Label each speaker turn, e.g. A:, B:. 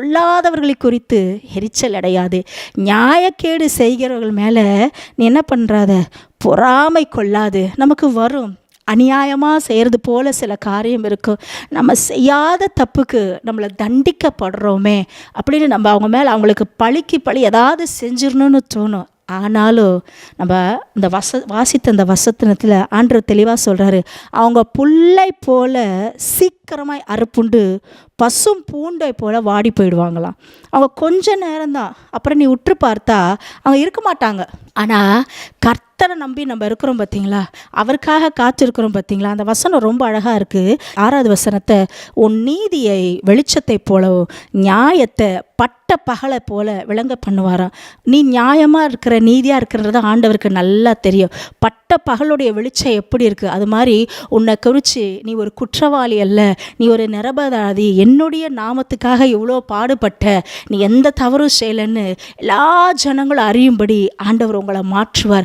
A: பொல்லாதவர்களை குறித்து எரிச்சல் அடையாதே. நியாயக்கேடு செய்கிறவர்கள் மேலே நீ என்ன பண்ணுறாத, பொறாமை கொள்ளாது. நமக்கு வரும், அநியாயமாக செய்கிறது போல் சில காரியம் இருக்கும். நம்ம செய்யாத தப்புக்கு நம்மளை தண்டிக்கப்படுறோமே அப்படின்னு நம்ம அவங்க மேலே அவங்களுக்கு பழிக்கு பழி ஏதாவது செஞ்சிடணும்னு தோணும். ஆனாலும் நம்ம இந்த வாசித்த இந்த வசனத்தில் ஆண்டவர் தெளிவாக சொல்கிறாரு, அவங்க புல்லை போல சீக்கிரமாய் அறுப்புண்டு பசும் பூண்டை போல் வாடி போயிடுவாங்களாம். அவங்க கொஞ்ச நேரம்தான், அப்புறம் நீ உற்று பார்த்தா அவங்க இருக்க மாட்டாங்க. ஆனால் கர்த்தரை நம்பி நம்ம இருக்கிறோம் பார்த்தீங்களா, அவருக்காக காத்திருக்கிறோம் பார்த்தீங்களா. அந்த வசனம் ரொம்ப அழகாக இருக்குது. 6வது வசனத்தை, உன் நீதியை வெளிச்சத்தை போலவும் நியாயத்தை பட்ட பகலை போல விளங்க பண்ணுவாராம். நீ நியாயமாக இருக்கிற, நீதியாக இருக்கிறது ஆண்டவருக்கு நல்லா தெரியும். பட்ட பகலுடைய வெளிச்சம் எப்படி இருக்குது, அது மாதிரி உன்னை குறித்து நீ ஒரு குற்றவாளி அல்ல, நீ ஒரு நிரபராதி, என்னுடைய நாமத்துக்காக இவ்வளோ பாடுபட்ட, நீ எந்த தவறும் செய்யலைன்னு எல்லா ஜனங்களும் அறியும்படி ஆண்டவர் உங்களை மாற்றுவார்.